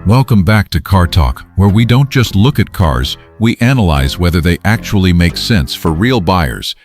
Welcome back to Car Talk, where we don't just look at cars, we analyze whether they actually make sense for real buyers.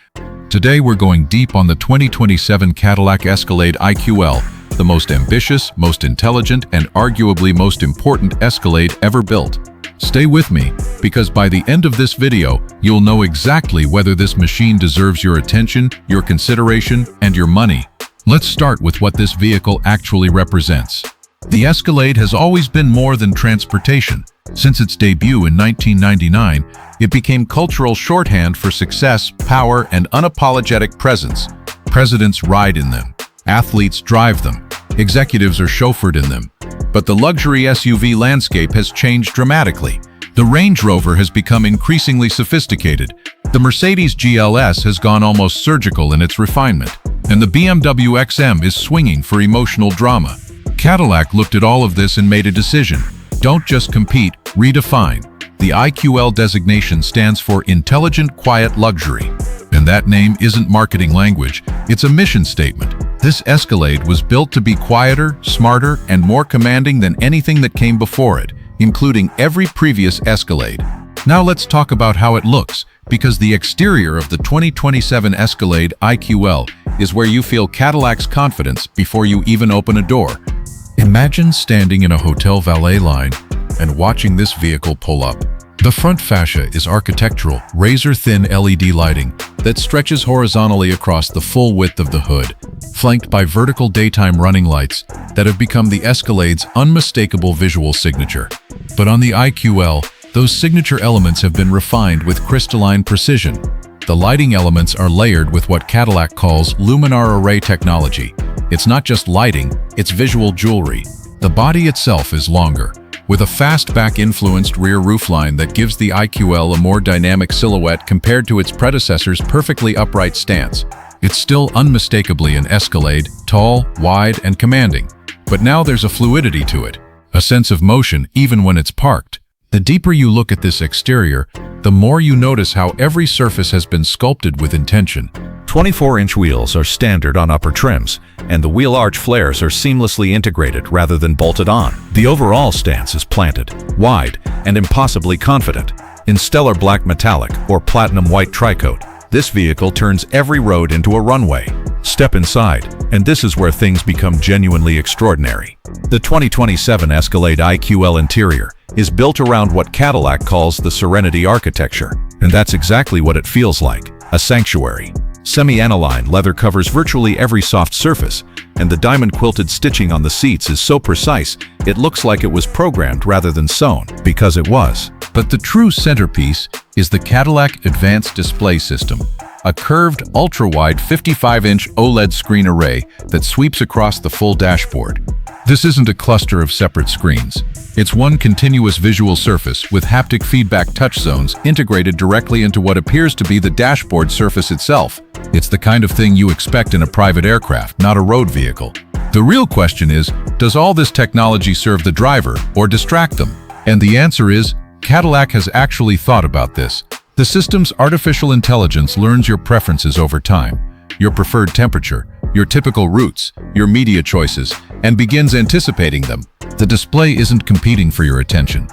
Today we're going deep on the 2027 Cadillac Escalade IQL, the most ambitious, most intelligent, and arguably most important Escalade ever built. Stay with me, because by the end of this video, you'll know exactly whether this machine deserves your attention, your consideration, and your money. Let's start with what this vehicle actually represents. The Escalade has always been more than transportation. Since its debut in 1999, it became cultural shorthand for success, power, and unapologetic presence. Presidents ride in them. Athletes drive them. Executives are chauffeured in them. But the luxury SUV landscape has changed dramatically. The Range Rover has become increasingly sophisticated. The Mercedes GLS has gone almost surgical in its refinement. And the BMW XM is swinging for emotional drama. Cadillac looked at all of this and made a decision. Don't just compete, redefine. The IQL designation stands for Intelligent Quiet Luxury. And that name isn't marketing language, it's a mission statement. This Escalade was built to be quieter, smarter, and more commanding than anything that came before it, including every previous Escalade. Now let's talk about how it looks, because the exterior of the 2027 Escalade IQL is where you feel Cadillac's confidence before you even open a door. Imagine standing in a hotel valet line and watching this vehicle pull up. The front fascia is architectural, razor-thin LED lighting that stretches horizontally across the full width of the hood, flanked by vertical daytime running lights that have become the Escalade's unmistakable visual signature. But on the IQL, those signature elements have been refined with crystalline precision. The lighting elements are layered with what Cadillac calls luminar array technology. It's not just lighting, it's visual jewelry. The body itself is longer, with a fastback-influenced rear roofline that gives the IQL a more dynamic silhouette compared to its predecessor's perfectly upright stance. It's still unmistakably an Escalade, tall, wide, and commanding. But now there's a fluidity to it, a sense of motion even when it's parked. The deeper you look at this exterior, the more you notice how every surface has been sculpted with intention. 24-inch wheels are standard on upper trims, and the wheel arch flares are seamlessly integrated rather than bolted on. The overall stance is planted, wide, and impossibly confident. In stellar black metallic or platinum white tricoat, this vehicle turns every road into a runway. Step inside, and this is where things become genuinely extraordinary. The 2027 Escalade IQL interior is built around what Cadillac calls the Serenity architecture, and that's exactly what it feels like, a sanctuary. Semi-aniline leather covers virtually every soft surface, and the diamond-quilted stitching on the seats is so precise it looks like it was programmed rather than sewn, because it was. But the true centerpiece is the Cadillac Advanced Display System, a curved, ultra-wide 55-inch OLED screen array that sweeps across the full dashboard. This isn't a cluster of separate screens. It's one continuous visual surface with haptic feedback touch zones integrated directly into what appears to be the dashboard surface itself. It's the kind of thing you expect in a private aircraft, not a road vehicle. The real question is, does all this technology serve the driver or distract them? And the answer is, Cadillac has actually thought about this. The system's artificial intelligence learns your preferences over time, your preferred temperature, your typical routes, your media choices, and begins anticipating them. The display isn't competing for your attention.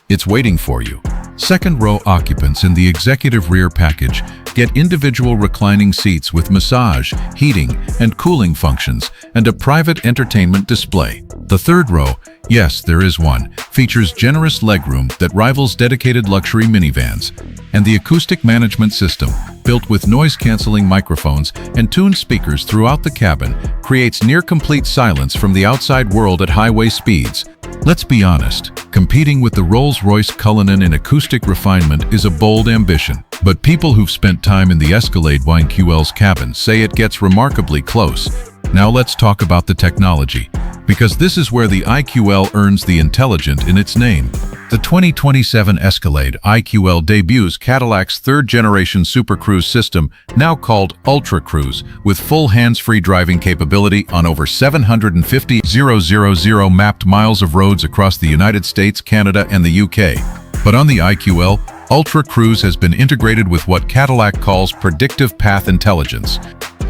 It's waiting for you. Second-row occupants in the executive rear package get individual reclining seats with massage, heating, and cooling functions, and a private entertainment display. The third row, yes, there is one, features generous legroom that rivals dedicated luxury minivans. And the acoustic management system, built with noise-canceling microphones and tuned speakers throughout the cabin, creates near-complete silence from the outside world at highway speeds. Let's be honest, competing with the Rolls-Royce Cullinan in acoustic refinement is a bold ambition. But people who've spent time in the Escalade IQL's cabin say it gets remarkably close. Now let's talk about the technology, because this is where the IQL earns the intelligent in its name. The 2027 Escalade IQL debuts Cadillac's third-generation Super Cruise system, now called Ultra Cruise, with full hands-free driving capability on over 750,000 mapped miles of roads across the United States, Canada, and the UK. But on the IQL, Ultra Cruise has been integrated with what Cadillac calls predictive path intelligence.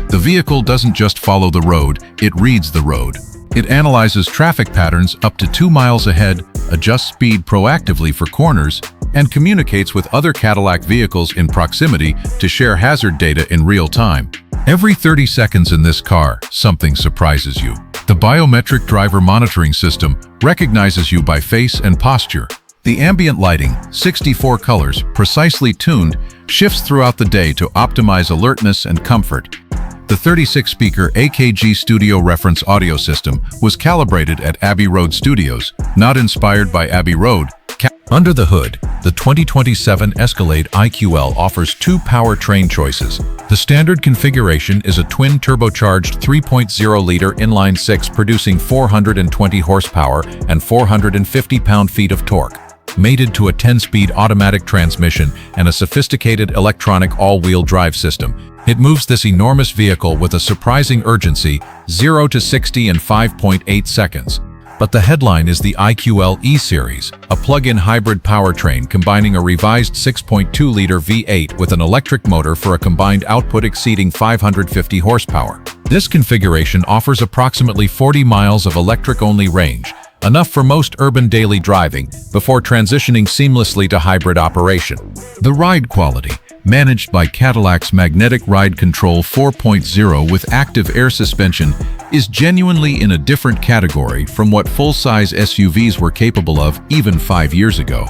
The vehicle doesn't just follow the road, it reads the road. It analyzes traffic patterns up to 2 miles ahead, adjusts speed proactively for corners, and communicates with other Cadillac vehicles in proximity to share hazard data in real time. Every 30 seconds in this car, something surprises you. The biometric driver monitoring system recognizes you by face and posture. The ambient lighting, 64 colors, precisely tuned, shifts throughout the day to optimize alertness and comfort. The 36-speaker AKG Studio reference audio system was calibrated at Abbey Road Studios, not inspired by Abbey Road. Under the hood, the 2027 Escalade IQL offers 2 powertrain choices. The standard configuration is a twin-turbocharged 3.0-liter inline-6 producing 420 horsepower and 450 pound-feet of torque, mated to a 10-speed automatic transmission and a sophisticated electronic all-wheel drive system. It moves this enormous vehicle with a surprising urgency, 0 to 60 in 5.8 seconds. But the headline is the IQL E-Series, a plug-in hybrid powertrain combining a revised 6.2-liter V8 with an electric motor for a combined output exceeding 550 horsepower. This configuration offers approximately 40 miles of electric-only range, enough for most urban daily driving, before transitioning seamlessly to hybrid operation. The ride quality, managed by Cadillac's Magnetic Ride Control 4.0 with active air suspension, is genuinely in a different category from what full-size SUVs were capable of even 5 years ago.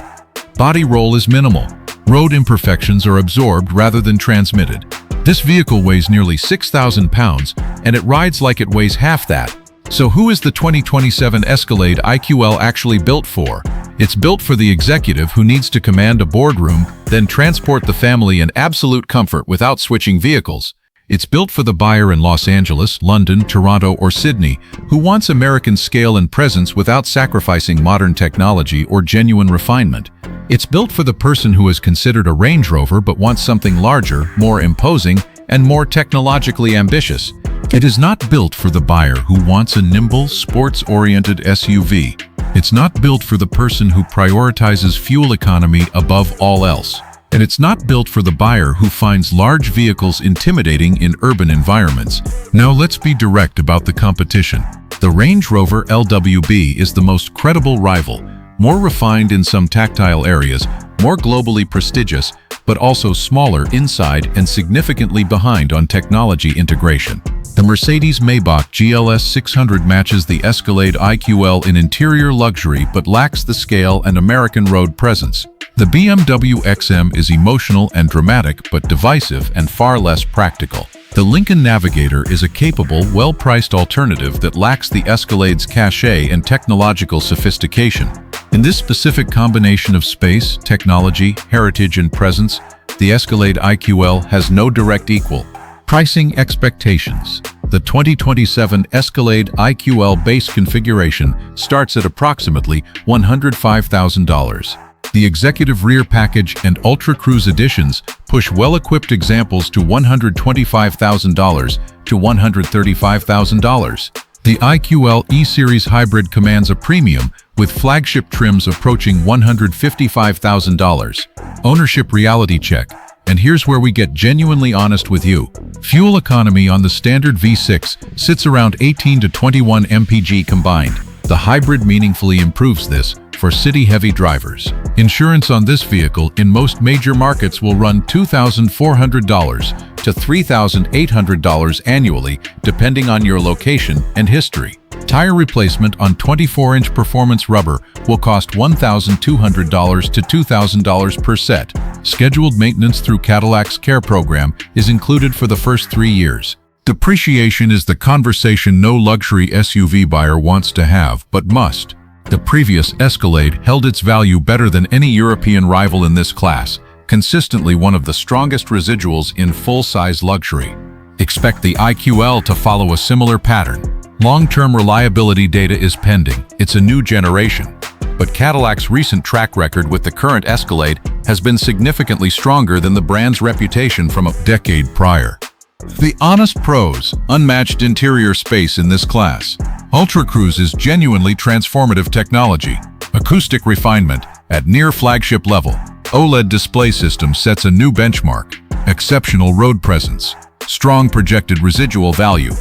Body roll is minimal. Road imperfections are absorbed rather than transmitted. This vehicle weighs nearly 6,000 pounds, and it rides like it weighs half that. So who is the 2027 Escalade IQL actually built for? It's built for the executive who needs to command a boardroom, then transport the family in absolute comfort without switching vehicles. It's built for the buyer in Los Angeles, London, Toronto, or Sydney who wants American scale and presence without sacrificing modern technology or genuine refinement. It's built for the person who has considered a Range Rover but wants something larger, more imposing, and more technologically ambitious. It is not built for the buyer who wants a nimble, sports-oriented SUV. It's not built for the person who prioritizes fuel economy above all else. And it's not built for the buyer who finds large vehicles intimidating in urban environments. Now let's be direct about the competition. The Range Rover LWB is the most credible rival, more refined in some tactile areas, more globally prestigious, but also smaller inside and significantly behind on technology integration. The Mercedes-Maybach GLS 600 matches the Escalade IQL in interior luxury but lacks the scale and American road presence. The BMW XM is emotional and dramatic but divisive and far less practical. The Lincoln Navigator is a capable, well-priced alternative that lacks the Escalade's cachet and technological sophistication. In this specific combination of space, technology, heritage, and presence, the Escalade IQL has no direct equal. Pricing expectations. The 2027 Escalade IQL base configuration starts at approximately $105,000. The executive rear package and Ultra Cruise editions push well-equipped examples to $125,000 to $135,000. The IQL E-Series Hybrid commands a premium, with flagship trims approaching $155,000. Ownership reality check. And here's where we get genuinely honest with you. Fuel economy on the standard V6 sits around 18 to 21 mpg combined. The hybrid meaningfully improves this for city-heavy drivers. Insurance on this vehicle in most major markets will run $2,400 to $3,800 annually, depending on your location and history. Tire replacement on 24-inch performance rubber will cost $1,200 to $2,000 per set. Scheduled maintenance through Cadillac's Care program is included for the first 3 years. Depreciation is the conversation no luxury SUV buyer wants to have, but must. The previous Escalade held its value better than any European rival in this class, consistently one of the strongest residuals in full-size luxury. Expect the IQL to follow a similar pattern. Long-term reliability data is pending. It's a new generation. But Cadillac's recent track record with the current Escalade has been significantly stronger than the brand's reputation from a decade prior. The Honest Pros, unmatched interior space in this class. Ultra Cruise is genuinely transformative technology. Acoustic refinement at near flagship level. OLED display system sets a new benchmark. Exceptional road presence. Strong projected residual value.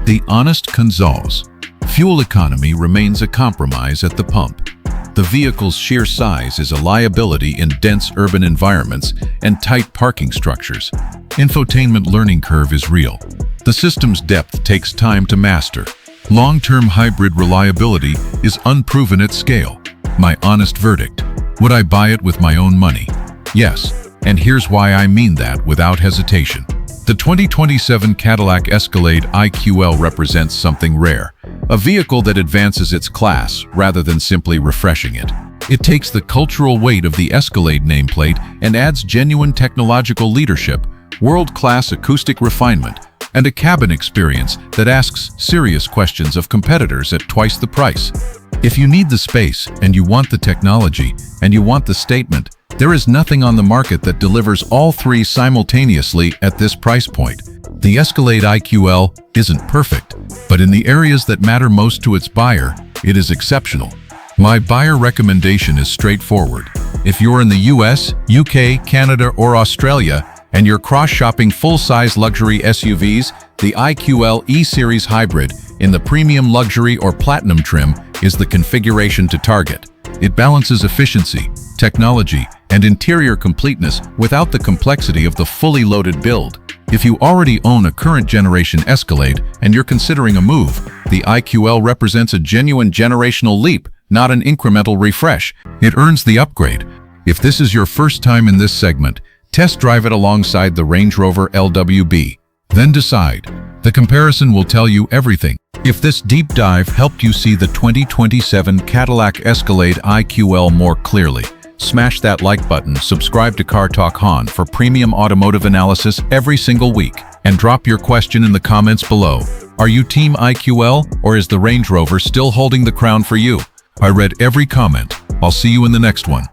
The Honest Consoles. Fuel economy remains a compromise at the pump. The vehicle's sheer size is a liability in dense urban environments and tight parking structures. Infotainment learning curve is real. The system's depth takes time to master. Long-term hybrid reliability is unproven at scale. My honest verdict: would I buy it with my own money? Yes, and here's why I mean that without hesitation. The 2027 Cadillac Escalade IQL represents something rare, a vehicle that advances its class rather than simply refreshing it. It takes the cultural weight of the Escalade nameplate and adds genuine technological leadership, world-class acoustic refinement, and a cabin experience that asks serious questions of competitors at twice the price. If you need the space, and you want the technology, and you want the statement, there is nothing on the market that delivers all three simultaneously at this price point. The Escalade IQL isn't perfect, but in the areas that matter most to its buyer, it is exceptional. My buyer recommendation is straightforward. If you're in the US, UK, Canada, or Australia, and you're cross-shopping full-size luxury SUVs, the IQL E-Series Hybrid in the premium luxury or platinum trim is the configuration to target. It balances efficiency, technology, and interior completeness without the complexity of the fully loaded build. If you already own a current generation Escalade and you're considering a move, the IQL represents a genuine generational leap, not an incremental refresh. It earns the upgrade. If this is your first time in this segment, test drive it alongside the Range Rover LWB. Then decide. The comparison will tell you everything. If this deep dive helped you see the 2027 Cadillac Escalade IQL more clearly, smash that like button, subscribe to Car Talk Han for premium automotive analysis every single week, and drop your question in the comments below. Are you Team IQL, or is the Range Rover still holding the crown for you? I read every comment. I'll see you in the next one.